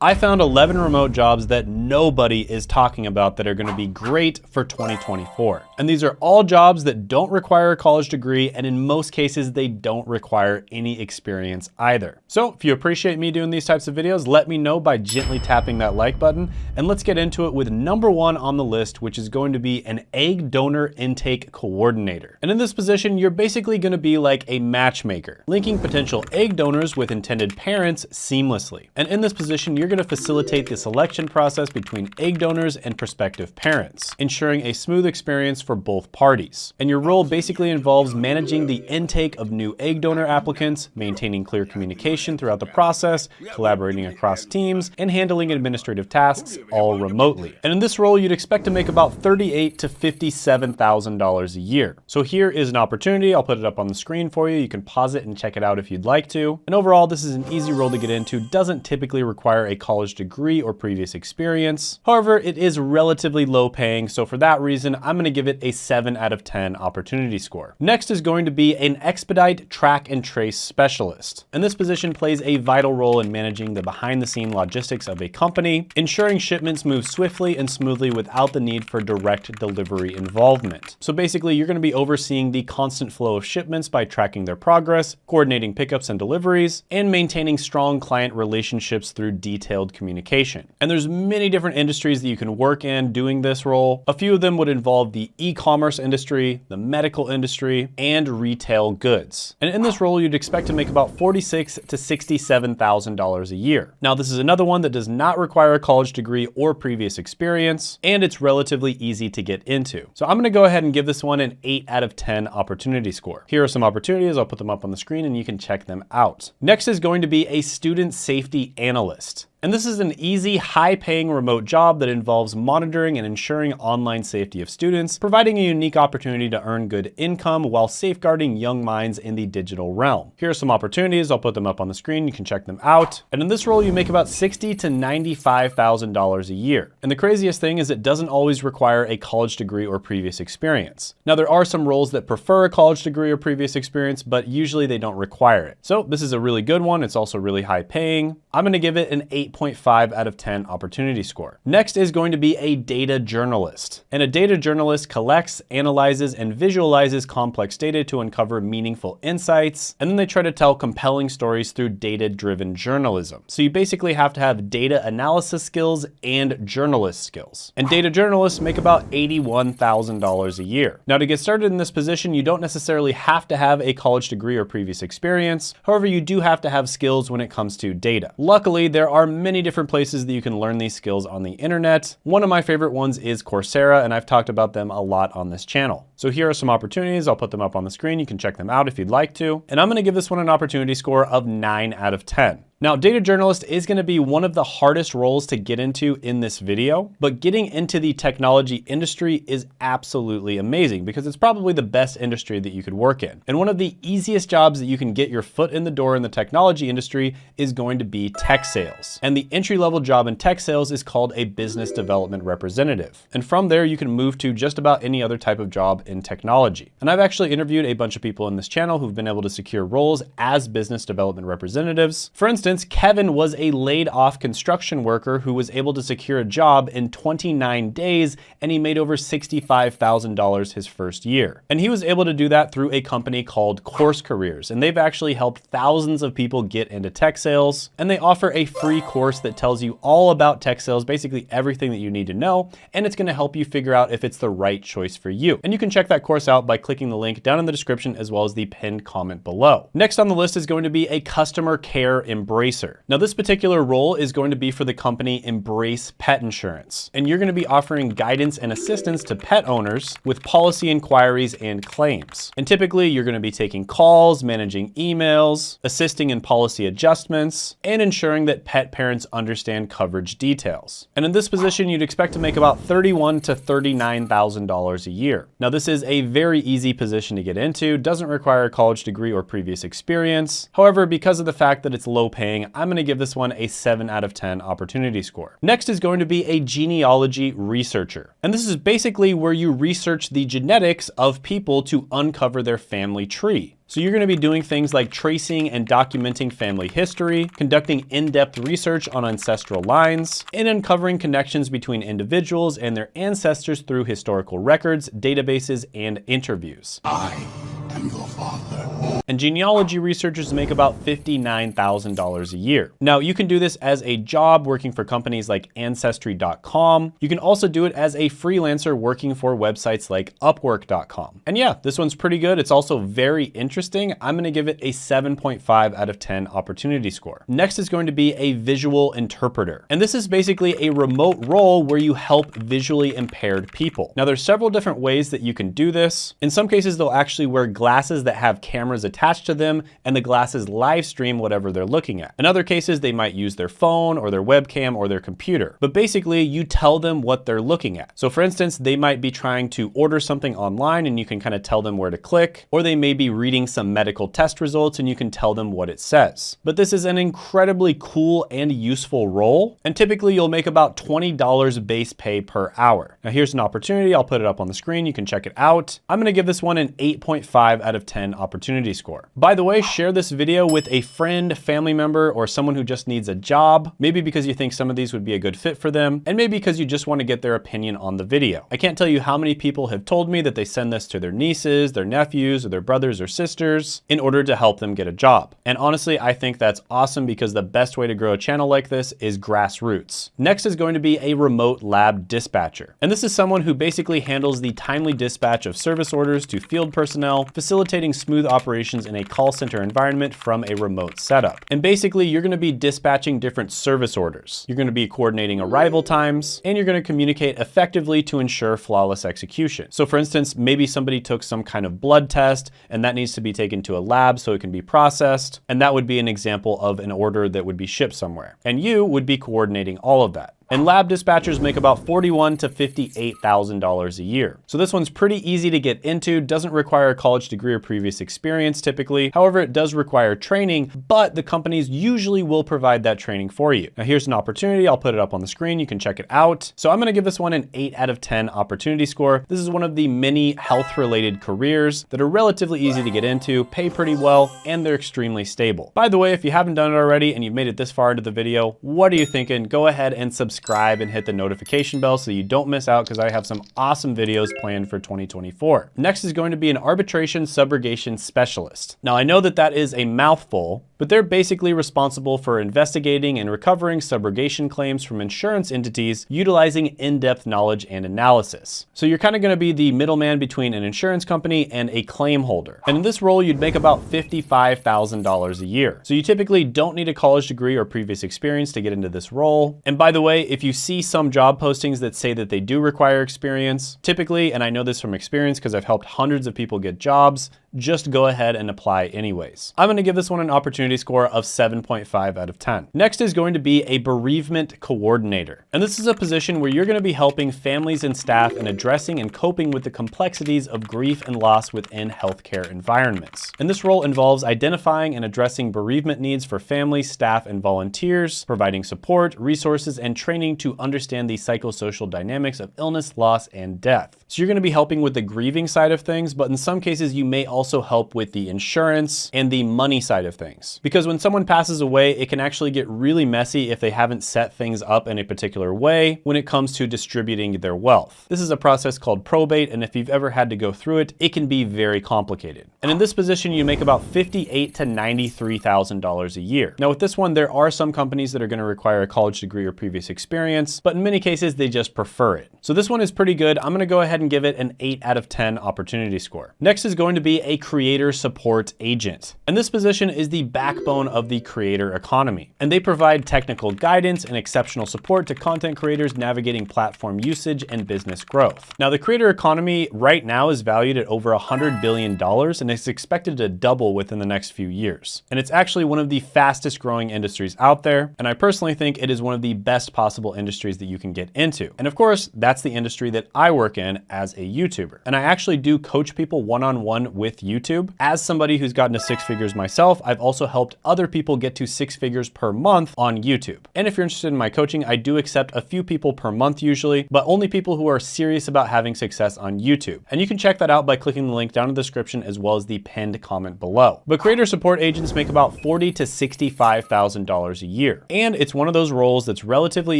I found 11 remote jobs that nobody is talking about that are going to be great for 2024. And these are all jobs that don't require a college degree, and in most cases, they don't require any experience either. So if you appreciate me doing these types of videos, let me know by gently tapping that like button, and let's get into it with number 1 on the list, which is going to be an egg donor intake coordinator. And in this position, you're basically going to be like a matchmaker, linking potential egg donors with intended parents seamlessly. And in this position, you're going to facilitate the selection process between egg donors and prospective parents, ensuring a smooth experience for both parties. And your role basically involves managing the intake of new egg donor applicants, maintaining clear communication throughout the process, collaborating across teams, and handling administrative tasks all remotely. And in this role, you'd expect to make about $38,000 to $57,000 a year. So here is an opportunity. I'll put it up on the screen for you. You can pause it and check it out if you'd like to. And overall, this is an easy role to get into. Doesn't typically require a college degree or previous experience. However, it is relatively low paying. So for that reason, I'm going to give it a 7 out of 10 opportunity score. Next is going to be an expedite track and trace specialist. And this position plays a vital role in managing the behind the scene logistics of a company, ensuring shipments move swiftly and smoothly without the need for direct delivery involvement. So basically, you're going to be overseeing the constant flow of shipments by tracking their progress, coordinating pickups and deliveries, and maintaining strong client relationships through detailed communication. And there's many different industries that you can work in doing this role. A few of them would involve the e-commerce industry, the medical industry, and retail goods. And in this role, you'd expect to make about $46,000 to $67,000 a year. Now, this is another one that does not require a college degree or previous experience, and it's relatively easy to get into. So I'm going to go ahead and give this one an 8 out of 10 opportunity score. Here are some opportunities. I'll put them up on the screen and you can check them out. Next is going to be a student safety analyst. And this is an easy, high-paying remote job that involves monitoring and ensuring online safety of students, providing a unique opportunity to earn good income while safeguarding young minds in the digital realm. Here are some opportunities. I'll put them up on the screen. You can check them out. And in this role, you make about $60,000 to $95,000 a year. And the craziest thing is it doesn't always require a college degree or previous experience. Now, there are some roles that prefer a college degree or previous experience, but usually they don't require it. So this is a really good one. It's also really high-paying. I'm going to give it an 8.5 out of 10 opportunity score. Next is going to be a data journalist. And a data journalist collects, analyzes, and visualizes complex data to uncover meaningful insights. And then they try to tell compelling stories through data-driven journalism. So you basically have to have data analysis skills and journalist skills. And data journalists make about $81,000 a year. Now, to get started in this position, you don't necessarily have to have a college degree or previous experience. However, you do have to have skills when it comes to data. Luckily, there are many different places that you can learn these skills on the internet. One of my favorite ones is Coursera, and I've talked about them a lot on this channel. So here are some opportunities. I'll put them up on the screen. You can check them out if you'd like to. And I'm going to give this one an opportunity score of 9 out of 10. Now, data journalist is going to be one of the hardest roles to get into in this video, but getting into the technology industry is absolutely amazing because it's probably the best industry that you could work in. And one of the easiest jobs that you can get your foot in the door in the technology industry is going to be tech sales. And the entry-level job in tech sales is called a business development representative. And from there, you can move to just about any other type of job in technology. And I've actually interviewed a bunch of people in this channel who've been able to secure roles as business development representatives. For instance, Kevin was a laid-off construction worker who was able to secure a job in 29 days, and he made over $65,000 his first year. And he was able to do that through a company called Course Careers, and they've actually helped thousands of people get into tech sales, and they offer a free course that tells you all about tech sales, basically everything that you need to know, and it's going to help you figure out if it's the right choice for you. And you can check that course out by clicking the link down in the description as well as the pinned comment below. Next on the list is going to be a customer care embracer. Now, this particular role is going to be for the company Embrace Pet Insurance, and you're going to be offering guidance and assistance to pet owners with policy inquiries and claims. And typically, you're going to be taking calls, managing emails, assisting in policy adjustments, and ensuring that pet parents understand coverage details. And in this position, you'd expect to make about $31,000 to $39,000 a year. Now, this is a very easy position to get into, doesn't require a college degree or previous experience. However, because of the fact that it's low paying, I'm going to give this one a 7 out of 10 opportunity score. Next is going to be a genealogy researcher. And this is basically where you research the genetics of people to uncover their family tree. So you're gonna be doing things like tracing and documenting family history, conducting in-depth research on ancestral lines, and uncovering connections between individuals and their ancestors through historical records, databases, and interviews. I am your father. And genealogy researchers make about $59,000 a year. Now, you can do this as a job working for companies like Ancestry.com. You can also do it as a freelancer working for websites like Upwork.com. And yeah, this one's pretty good. It's also very interesting. I'm gonna give it a 7.5 out of 10 opportunity score. Next is going to be a visual interpreter. And this is basically a remote role where you help visually impaired people. Now, there's several different ways that you can do this. In some cases, they'll actually wear glasses that have cameras attached to them, and the glasses live stream whatever they're looking at. In other cases, they might use their phone or their webcam or their computer. But basically, you tell them what they're looking at. So for instance, they might be trying to order something online and you can kind of tell them where to click, or they may be reading some medical test results and you can tell them what it says. But this is an incredibly cool and useful role, and typically you'll make about $20 base pay per hour. Now here's an opportunity. I'll put it up on the screen. You can check it out. I'm gonna give this one an 8.5 out of 10 opportunity score. By the way, share this video with a friend, family member, or someone who just needs a job, maybe because you think some of these would be a good fit for them, and maybe because you just want to get their opinion on the video. I can't tell you how many people have told me that they send this to their nieces, their nephews, or their brothers or sisters in order to help them get a job. And honestly, I think that's awesome because the best way to grow a channel like this is grassroots. Next is going to be a remote lab dispatcher. And this is someone who basically handles the timely dispatch of service orders to field personnel, facilitating smooth operations in a call center environment from a remote setup. And basically, you're gonna be dispatching different service orders. You're gonna be coordinating arrival times, and you're gonna communicate effectively to ensure flawless execution. So for instance, maybe somebody took some kind of blood test, and that needs to be taken to a lab so it can be processed. And that would be an example of an order that would be shipped somewhere. And you would be coordinating all of that. And lab dispatchers make about $41,000 to $58,000 a year. So this one's pretty easy to get into, doesn't require a college degree or previous experience typically. However, it does require training, but the companies usually will provide that training for you. Now here's an opportunity. I'll put it up on the screen. You can check it out. So I'm gonna give this one an 8 out of 10 opportunity score. This is one of the many health-related careers that are relatively easy to get into, pay pretty well, and they're extremely stable. By the way, if you haven't done it already and you've made it this far into the video, what are you thinking? Go ahead and subscribe and hit the notification bell so you don't miss out, because I have some awesome videos planned for 2024. Next is going to be an arbitration subrogation specialist. Now I know that that is a mouthful, but they're basically responsible for investigating and recovering subrogation claims from insurance entities utilizing in-depth knowledge and analysis. So you're kind of going to be the middleman between an insurance company and a claim holder. And in this role, you'd make about $55,000 a year. So you typically don't need a college degree or previous experience to get into this role. And by the way, if you see some job postings that say that they do require experience, typically, and I know this from experience because I've helped hundreds of people get jobs, just go ahead and apply anyways. I'm gonna give this one an opportunity score of 7.5 out of 10. Next is going to be a bereavement coordinator. And this is a position where you're gonna be helping families and staff in addressing and coping with the complexities of grief and loss within healthcare environments. And this role involves identifying and addressing bereavement needs for families, staff, and volunteers, providing support, resources, and training to understand the psychosocial dynamics of illness, loss, and death. So you're gonna be helping with the grieving side of things, but in some cases you may also help with the insurance and the money side of things. Because when someone passes away, it can actually get really messy if they haven't set things up in a particular way when it comes to distributing their wealth. This is a process called probate, and if you've ever had to go through it, it can be very complicated. And in this position, you make about $58,000 to $93,000 a year. Now with this one, there are some companies that are gonna require a college degree or previous experience, but in many cases, they just prefer it. So this one is pretty good. I'm gonna go ahead and give it an 8 out of 10 opportunity score. Next is going to be a creator support agent. And this position is the backbone of the creator economy. And they provide technical guidance and exceptional support to content creators navigating platform usage and business growth. Now the creator economy right now is valued at over $100 billion and is expected to double within the next few years. And it's actually one of the fastest growing industries out there. And I personally think it is one of the best possible industries that you can get into. And of course, that's the industry that I work in as a YouTuber. And I actually do coach people one-on-one with YouTube. As somebody who's gotten to 6 figures myself, I've also helped other people get to 6 figures per month on YouTube. And if you're interested in my coaching, I do accept a few people per month usually, but only people who are serious about having success on YouTube. And you can check that out by clicking the link down in the description as well as the pinned comment below. But creator support agents make about $40,000 to $65,000 a year. And it's one of those roles that's relatively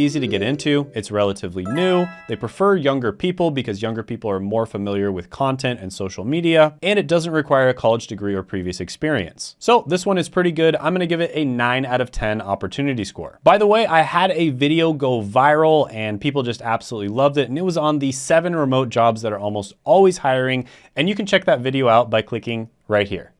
easy to get into. It's relatively new. They prefer younger people because younger people are more familiar with content and social media, and it doesn't require a college degree or previous experience. So this one is pretty good. I'm gonna give it a 9 out of 10 opportunity score. By the way, I had a video go viral and people just absolutely loved it, and it was on the 7 remote jobs that are almost always hiring, and you can check that video out by clicking right here.